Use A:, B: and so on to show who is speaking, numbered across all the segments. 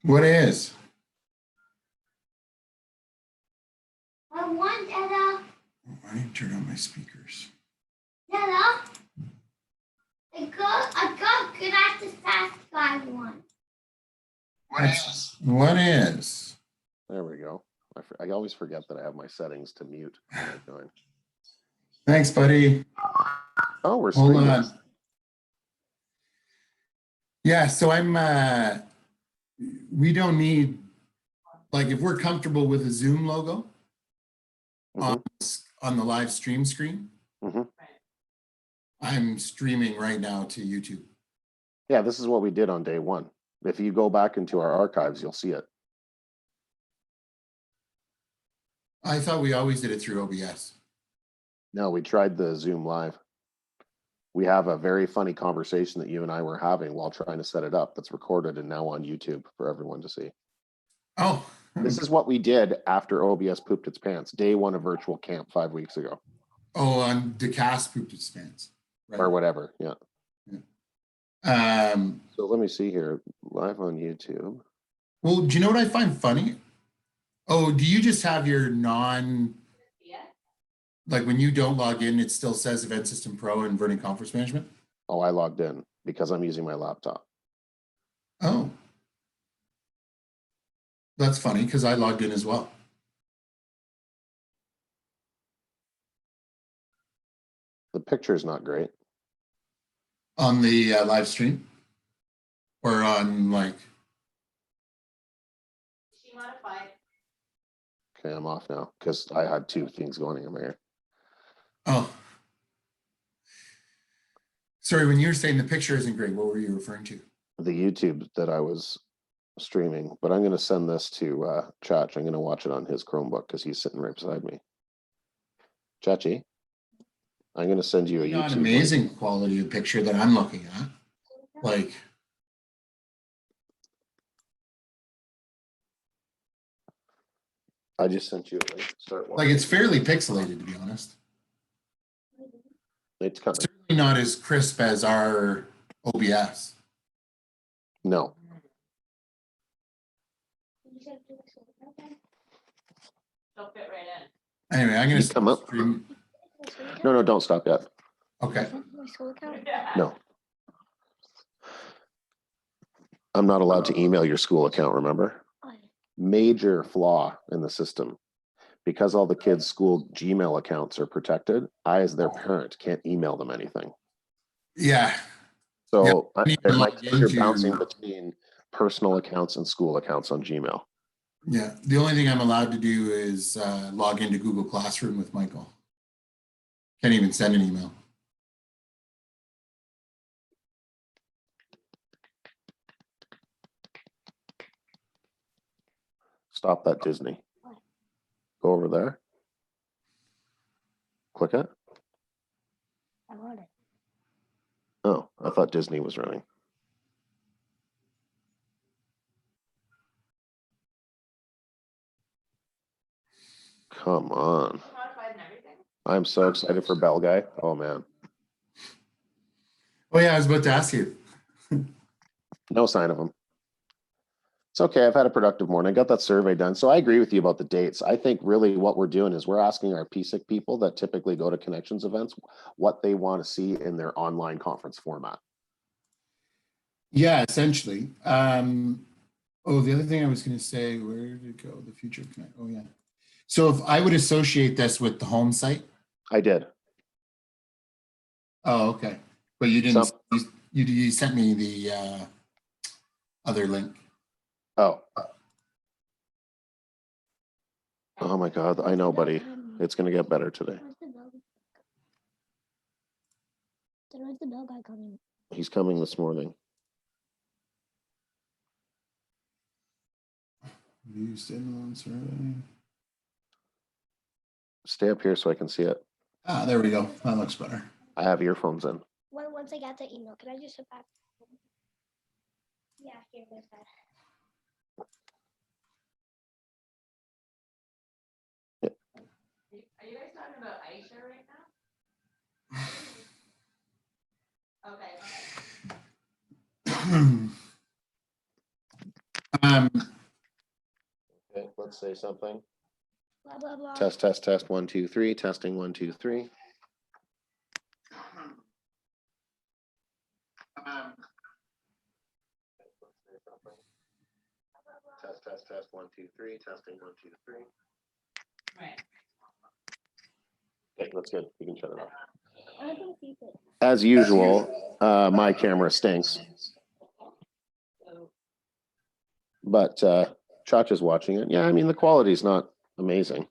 A: What is?
B: I want Ella.
A: I need to turn on my speakers.
B: Ella. I got good at the fast guy one.
A: What is?
C: There we go. I always forget that I have my settings to mute when I join.
A: Thanks, buddy.
C: Oh, we're
A: Hold
C: streaming.
A: on. Yeah, so we don't need, like, if we're comfortable with a Zoom logo on the live stream screen, I'm streaming right now to YouTube.
C: Yeah, this is what we did on day one. If you go back into our archives, you'll see it.
A: I thought we always did it through OBS.
C: No, we tried the Zoom Live. We have a very funny conversation that you and I were having while trying to set it up that's recorded and now on YouTube for everyone to see.
A: Oh.
C: This is what we did after OBS pooped its pants. Day one of virtual camp 5 weeks ago.
A: Oh, on DeCast pooped its pants.
C: Right. Or whatever, yeah. So let me see here, live on YouTube.
A: Well, do you know what I find funny? Oh, do you just have your like when you don't log in, it still says EventSystemPro and Verney Conference Management?
C: Oh, I logged in because I'm using my laptop.
A: Oh. That's funny because I logged in as well.
C: The picture is not great.
A: On the live stream? Or on like...
D: She modified.
C: Okay, I'm off now because I had two things going in my ear.
A: Oh. Sorry, when you were saying the picture isn't great, what were you referring to?
C: The YouTube that I was streaming, but I'm going to send this to Chach. I'm going to watch it on his Chromebook because he's sitting right beside me. Chachi, I'm going to send you a YouTube.
A: Not amazing quality of picture that I'm looking at. Like,
C: I just sent you a link. Start watching.
A: like it's fairly pixelated, to be honest.
C: It's kind of
A: certainly not as crisp as our OBS.
C: No.
D: Don't fit right in.
A: Anyway, I'm going to
C: come up.
A: stream.
C: No, don't stop yet.
A: Okay.
C: No. I'm not allowed to email your school account, remember? Major flaw in the system. Because all the kids' school Gmail accounts are protected, I, as their parent, can't email them anything.
A: Yeah.
C: So
A: Yeah,
C: my kids are bouncing between personal accounts and school accounts on Gmail.
A: Yeah. The only thing I'm allowed to do is log into Google Classroom with Michael. Can't even send an email.
C: Stop that, Disney. Go over there. Click it.
B: I want it.
C: Oh, I thought Disney was running. Come on. I'm so excited for Bell Guy. Oh, man.
A: Oh, yeah, I was about to ask you.
C: No sign of him. It's okay. I've had a productive morning. I got that survey done. So I agree with you about the dates. I think really what we're doing is we're asking our PSIC people that typically go to connections events what they want to see in their online conference format.
A: Yeah, essentially. Oh, the other thing I was going to say, where did it go? The future connect. Oh, yeah. So if I would associate this with the home site.
C: I did.
A: Oh, okay. But you didn't, you sent me the other link.
C: Oh. Oh my God. I know, buddy. It's going to get better today.
B: Where's the bell guy coming?
C: He's coming this morning.
A: View standalone survey.
C: Stay up here so I can see it.
A: Ah, there we go. That looks better.
C: I have earphones in.
B: Once I got the email, can I just sit back? Yeah, here, there's that.
D: Are you guys talking about Aisha right now? Okay.
C: Let's say something.
B: Blah, blah, blah.
C: Test, 1, 2, 3, testing 1, 2, 3. Test, 1, 2, 3, testing 1, 2, 3.
D: Right.
C: Okay, that's good. You can shut it off.
B: I can see it.
C: As usual, my camera stinks,
D: So,
C: but Chacha's watching it. Yeah, I mean, the quality is not amazing.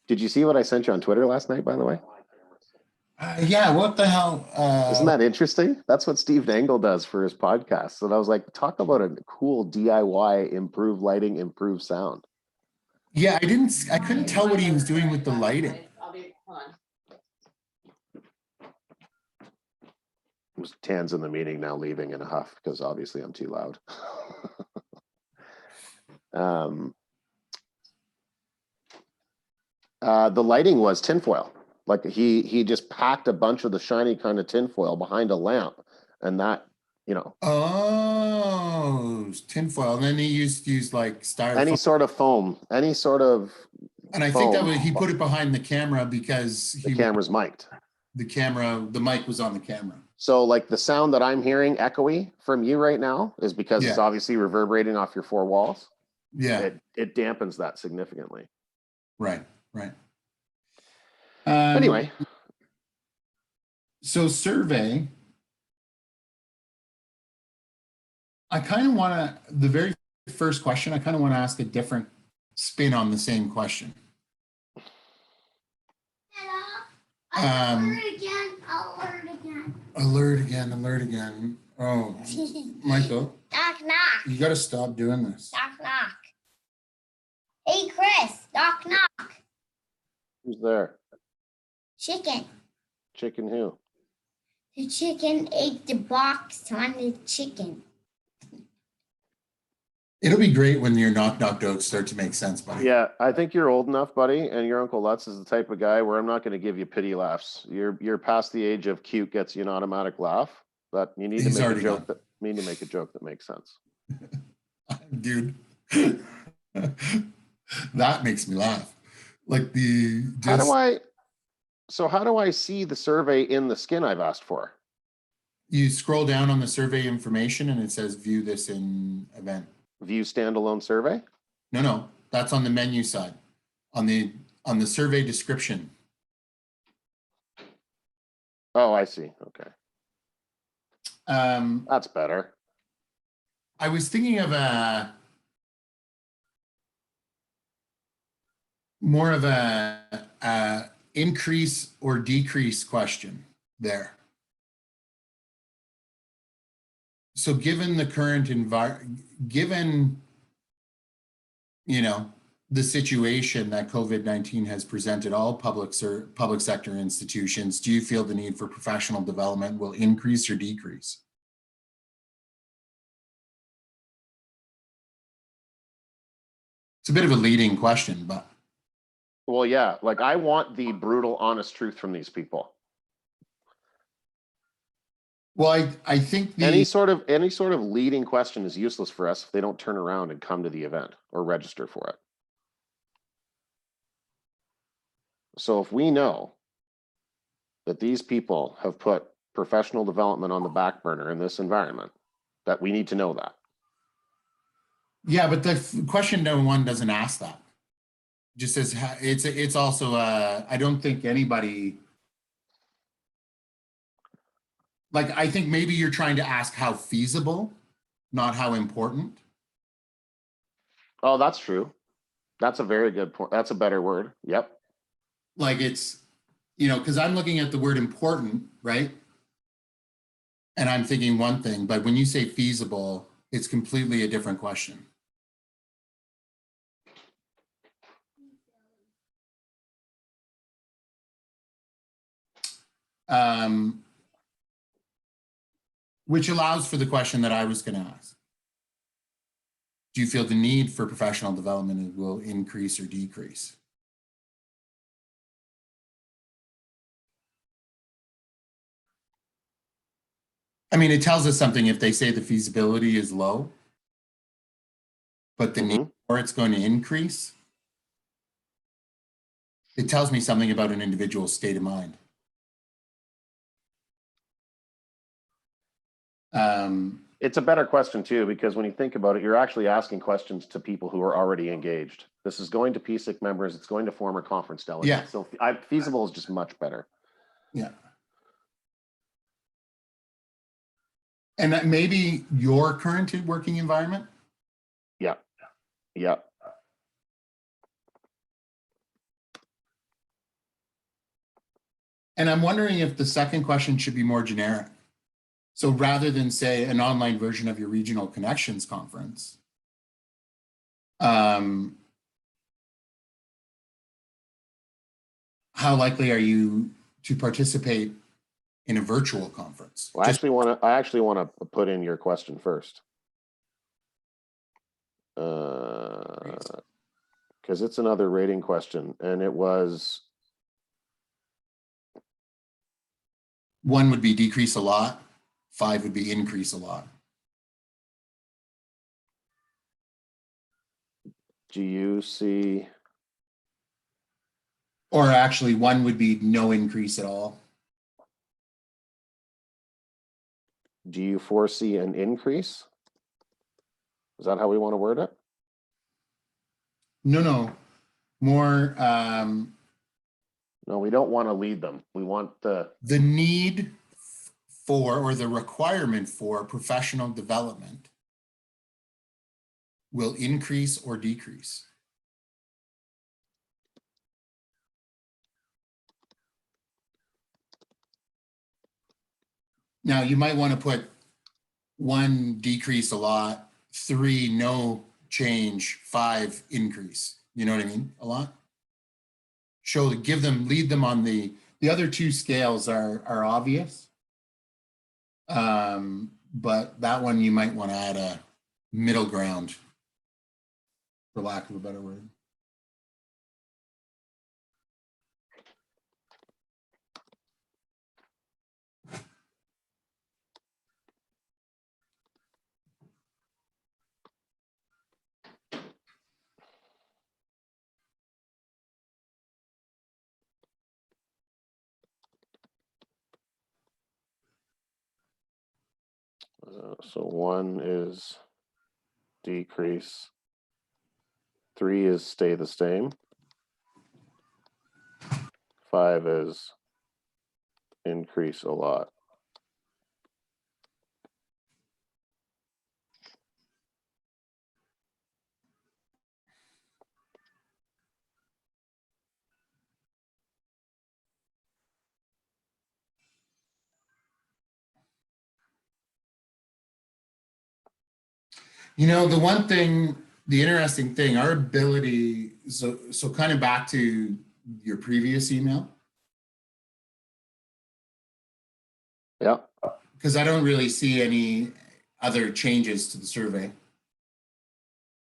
C: Did you see what I sent you on Twitter last night, by the way?
A: Yeah, what the hell?
C: Isn't that interesting? That's what Steve Dangle does for his podcast. And I was like, talk about a cool DIY, improve lighting, improve sound.
A: Yeah, I couldn't tell what he was doing with the lighting.
D: I'll be, hold on.
C: Tan's in the meeting now, leaving in a huff because obviously I'm too loud. The lighting was tinfoil. Like he just packed a bunch of the shiny kind of tinfoil behind a lamp, and that, you know.
A: Oh, tinfoil. And then he used to use like styrofoam.
C: Any sort of foam, any sort of.
A: And I think that he put it behind the camera because
C: the camera's mic'd.
A: The mic was on the camera.
C: So like the sound that I'm hearing echoey from you right now is because it's obviously reverberating off your four walls.
A: Yeah.
C: It dampens that significantly.
A: Right.
C: Anyway.
A: So survey. I kind of want to, the very first question, I kind of want to ask a different spin on the same question. Alert again. Oh, Michael.
B: Knock, knock.
A: You got to stop doing this.
B: Knock, knock. Hey, Chris. Knock, knock.
C: Who's there?
B: Chicken.
C: Chicken who?
B: The chicken ate the box on the chicken.
A: It'll be great when your knock knock jokes start to make sense, buddy.
C: Yeah, I think you're old enough, buddy, and your Uncle Lutz is the type of guy where I'm not going to give you pity laughs. You're past the age of cute gets you an automatic laugh, but you need to make a joke that makes sense.
A: Dude, that makes me laugh. Like
C: how do I see the survey in the skin I've asked for?
A: You scroll down on the survey information and it says view this in event.
C: View standalone survey?
A: No, that's on the menu side. On the survey description.
C: Oh, I see. Okay. That's better.
A: I was thinking of more of a increase or decrease question there. So given the current given, the situation that COVID-19 has presented all public sector institutions, do you feel the need for professional development will increase or decrease? It's a bit of a leading question, but.
C: Well, yeah, like I want the brutal, honest truth from these people.
A: Well, I think
C: any sort of leading question is useless for us if they don't turn around and come to the event or register for it. So if we know that these people have put professional development on the back burner in this environment, that we need to know that.
A: Yeah, but the question number one doesn't ask that. It just says it's also I don't think anybody. Like, I think maybe you're trying to ask how feasible, not how important.
C: Oh, that's true. That's a very good point. That's a better word. Yep.
A: Like it's, because I'm looking at the word important, right? And I'm thinking one thing, but when you say feasible, it's completely a different question. Which allows for the question that I was going to ask. Do you feel the need for professional development will increase or decrease? I mean, it tells us something if they say the feasibility is low, but the need or it's going to increase, it tells me something about an individual's state of mind.
C: It's a better question too, because when you think about it, you're actually asking questions to people who are already engaged. This is going to PSIC members. It's going to former conference delegates.
A: Yeah.
C: So feasible is just much better.
A: Yeah. And that maybe your current working environment?
C: Yeah. Yeah.
A: And I'm wondering if the second question should be more generic. So rather than say an online version of your regional connections conference, how likely are you to participate in a virtual conference?
C: Well, I actually want to put in your question first. Because it's another rating question, and it was
A: 1 would be decrease a lot, 5 would be increase a lot.
C: Do you see?
A: Or actually 1 would be no increase at all.
C: Do you foresee an increase? Is that how we want to word it?
A: No, more
C: No, we don't want to lead them. We want the
A: need for, or the requirement for, professional development will increase or decrease. Now you might want to put 1 decrease a lot, 3 no change, 5 increase. You know what I mean? A lot. Lead them on the other 2 scales are obvious. But that one you might want to add a middle ground, for lack of a better word.
C: so 1 is decrease, 3 is stay the same, 5 is increase a lot.
A: You know, the interesting thing, our ability, so kind of back to your previous email.
C: Yeah.
A: Because I don't really see any other changes to the survey.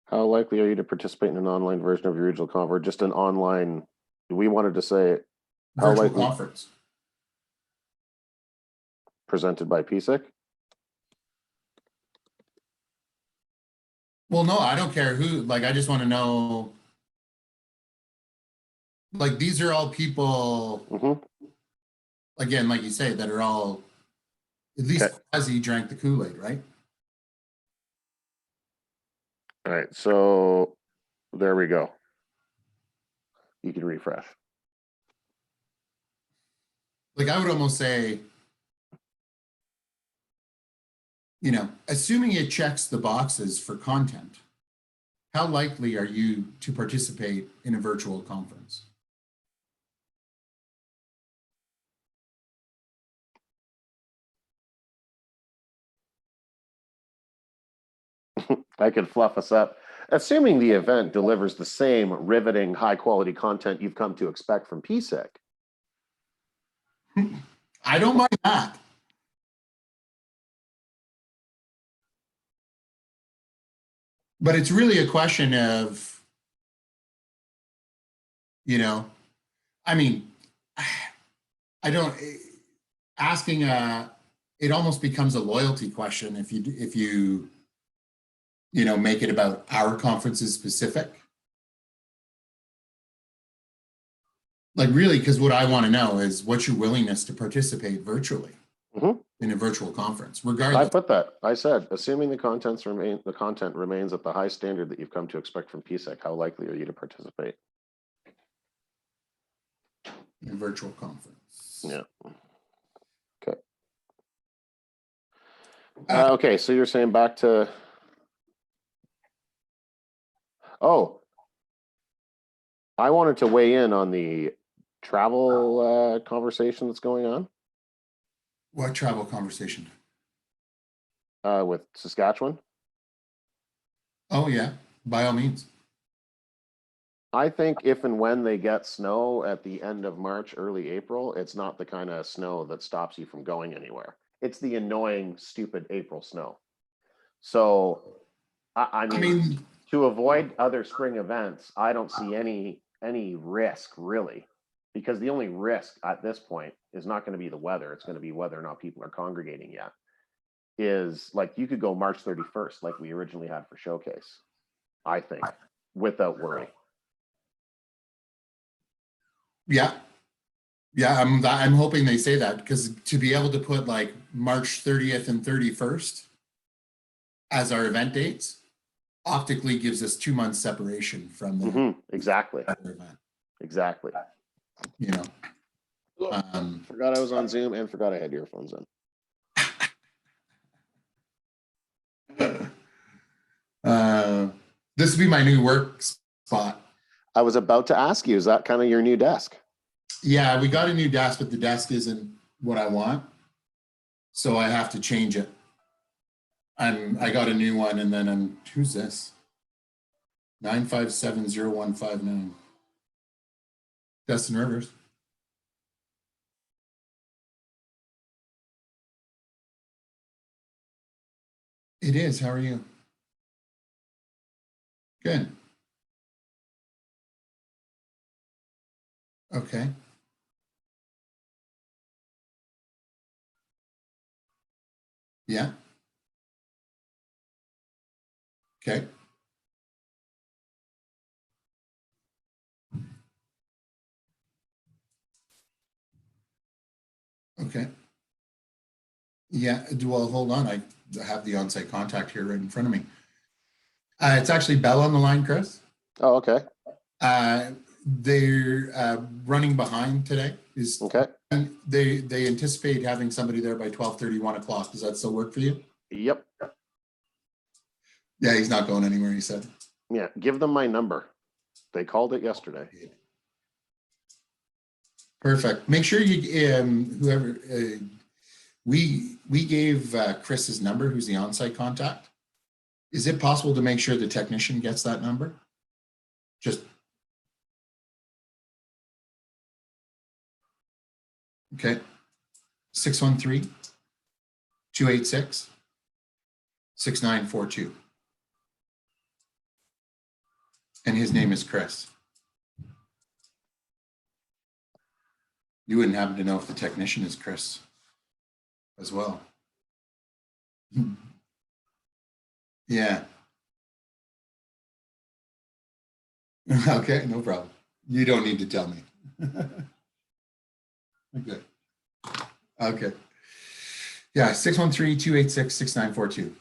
C: How likely are you to participate in an online version of your regional conference? Just an online, we wanted to say how
A: Virtual
C: likely
A: conference.
C: presented by PSIC?
A: Well, no, I don't care who, like, I just want to know, like, these are all people, again, like you say, that are all, at least quasi drank the Kool-Aid, right?
C: All right, so there we go. You can refresh.
A: Like, I would almost say, you know, assuming it checks the boxes for content, how likely are you to participate in a virtual conference?
C: I could fluff us up. Assuming the event delivers the same riveting, high-quality content you've come to expect from PSIC.
A: I don't mind that. But it's really a question of, you know, I mean, I don't, asking it almost becomes a loyalty question if you you know, make it about our conferences specific. Like really, because what I want to know is what's your willingness to participate virtually in a virtual conference,
C: I
A: regardless.
C: put that. I said, assuming the content remains at the high standard that you've come to expect from PSEC, how likely are you to participate?
A: In a virtual conference.
C: Yeah. Okay. Okay, so you're saying back to. Oh, I wanted to weigh in on the travel conversation that's going on
A: What travel conversation?
C: with Saskatchewan.
A: Oh yeah, by all means.
C: I think if and when they get snow at the end of March, early April, it's not the kind of snow that stops you from going anywhere. It's the annoying, stupid April snow. So, I mean, to avoid other spring events, I don't see any risk really, because the only risk at this point is not going to be the weather. It's going to be whether or not people are congregating yet. Is like you could go March 31st, like we originally had for Showcase, I think, without worry.
A: Yeah. Yeah, I'm hoping they say that, because to be able to put like March 30th and 31st as our event dates optically gives us 2 months separation from the
C: Exactly.
A: other event,
C: Exactly.
A: you know.
C: Forgot I was on Zoom and forgot I had earphones in.
A: This would be my new work spot.
C: I was about to ask you, is that kind of your new desk?
A: Yeah, we got a new desk, but the desk isn't what I want, so I have to change it. I got a new one, and then who's this? 9570159. Dustin Rivers. It is. How are you? Good. Okay. Yeah. Okay. Okay. Yeah. Well, hold on. I have the on-site contact here right in front of me. It's actually Bella on the line, Chris.
C: Oh, okay.
A: They're running behind today.
C: Okay.
A: And they anticipate having somebody there by 12:30, 1 o'clock. Does that still work for you?
C: Yep.
A: Yeah, he's not going anywhere, he said.
C: Yeah, give them my number. They called it yesterday.
A: Perfect. Make sure you, whoever, we gave Chris's number, who's the on-site contact. Is it possible to make sure the technician gets that number? Just. Okay. 613-286-6942. And his name is Chris. You wouldn't happen to know if the technician is Chris as well. Yeah. Okay, no problem. You don't need to tell me. Okay. Okay. Yeah, 613-286-6942.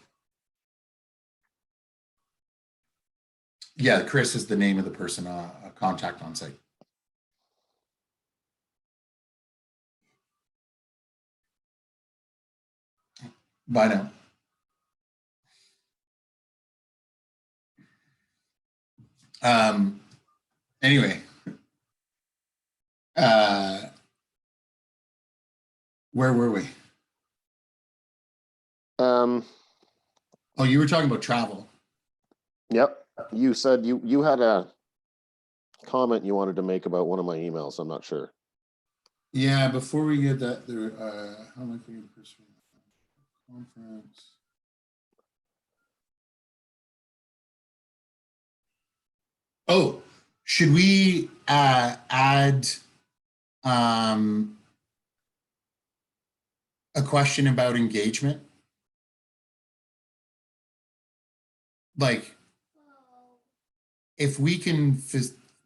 A: Yeah, Chris is the name of the person, contact on site. Bye now. Anyway, where were we? Oh, you were talking about travel.
C: Yep. You said you had a comment you wanted to make about one of my emails. I'm not sure.
A: Yeah, before we get that, there, how am I going to pursue conference? Oh, should we add a question about engagement? like, if we can,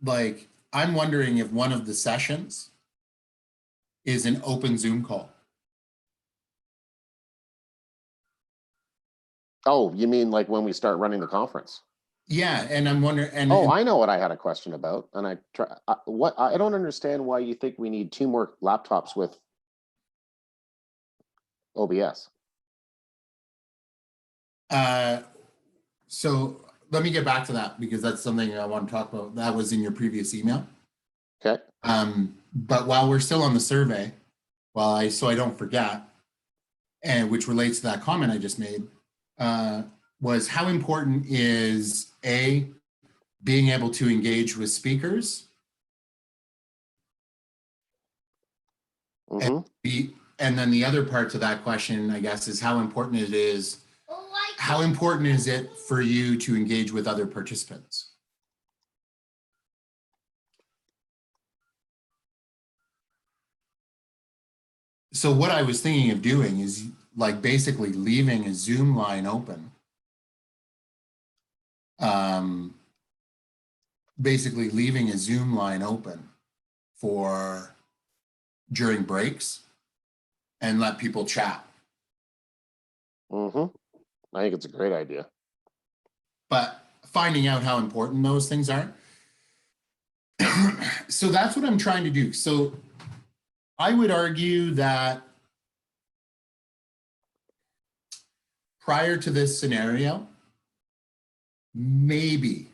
A: like, I'm wondering if one of the sessions is an open Zoom call.
C: Oh, you mean like when we start running the conference?
A: Yeah, and I'm wondering, and
C: Oh, I know what I had a question about, and I don't understand why you think we need 2 more laptops with OBS.
A: So let me get back to that because that's something I want to talk about. That was in your previous email.
C: Okay.
A: But while we're still on the survey, so I don't forget, and which relates to that comment I just made, was how important is being able to engage with speakers,
C: Mm-hmm.
A: and then the other part to that question, I guess, is how important it is. How important is it for you to engage with other participants? So what I was thinking of doing is like basically leaving a Zoom line open. Basically leaving a Zoom line open for during breaks and let people chat.
C: Mm-hmm. I think it's a great idea.
A: But finding out how important those things are. So that's what I'm trying to do. So I would argue that prior to this scenario, maybe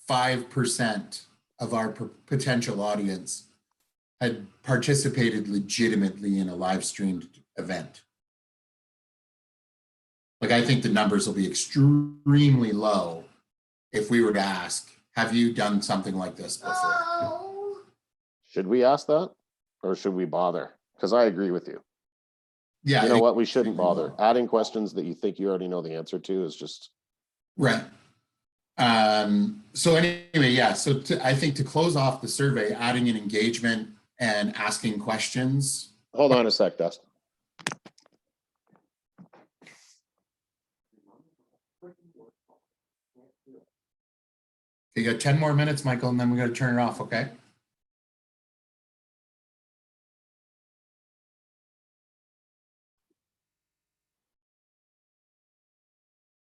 A: 5% of our potential audience had participated legitimately in a live streamed event. Like, I think the numbers will be extremely low if we were to ask, have you done something like this before?
C: Should we ask that or should we bother? Because I agree with you.
A: Yeah.
C: You know what? We shouldn't bother. Adding questions that you think you already know the answer to is just.
A: Right. So anyway, yeah. So I think to close off the survey, adding an engagement and asking questions.
C: Hold on a sec, Dustin.
A: You got 10 more minutes, Michael, and then we got to turn it off, okay?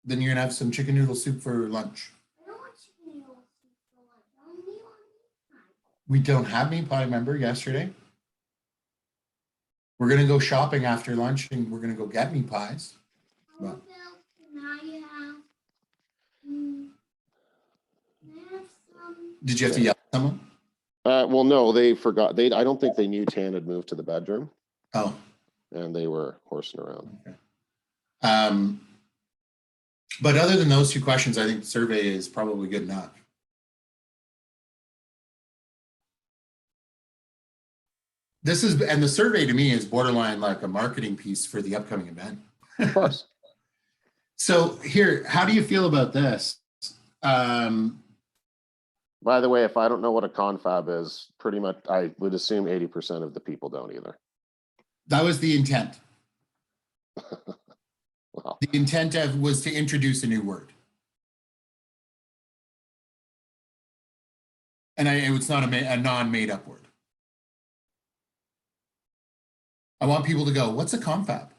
A: Then you're gonna have some chicken noodle soup for lunch. We don't have meat pie, remember yesterday? We're gonna go shopping after lunch and we're gonna go get meat pies. Well, did you have to yell at someone?
C: Well, no, they forgot. I don't think they knew Tan had moved to the bedroom.
A: Oh.
C: And they were horsing around.
A: Okay. But other than those 2 questions, I think the survey is probably good enough. And the survey to me is borderline like a marketing piece for the upcoming event.
C: Of course.
A: So here, how do you feel about this?
C: By the way, if I don't know what a confab is, pretty much I would assume 80% of the people don't either.
A: That was the intent.
C: Wow.
A: The intent was to introduce a new word. And it's not a non-made up word. I want people to go, what's a confab?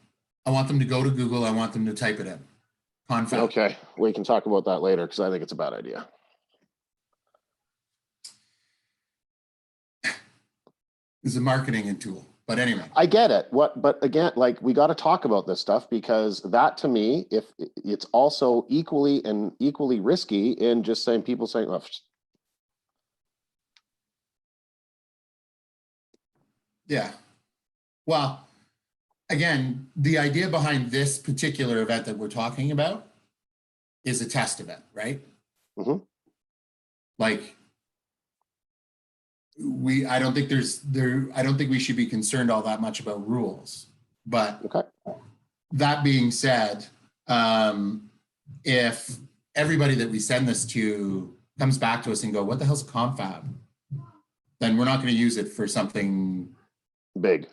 A: I want them to go to Google. I want them to type it in. Confab.
C: Okay, we can talk about that later because I think it's a bad idea.
A: It's a marketing tool. But anyway.
C: I get it. But again, like we got to talk about this stuff because that to me, if it's also equally risky in just saying people saying, oh,
A: yeah. Well, again, the idea behind this particular event that we're talking about is a test event, right?
C: Mm-hmm.
A: Like I don't think we should be concerned all that much about rules. But
C: okay.
A: That being said, if everybody that we send this to comes back to us and go, what the hell's a confab? Then we're not going to use it for something
C: big.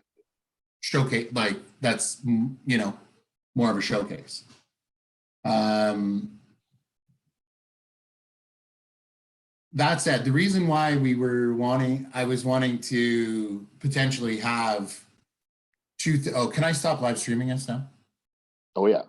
A: Showcase, like that's, more of a showcase. that said, the reason why I was wanting to potentially have can I stop live streaming us now?
C: Oh, yeah.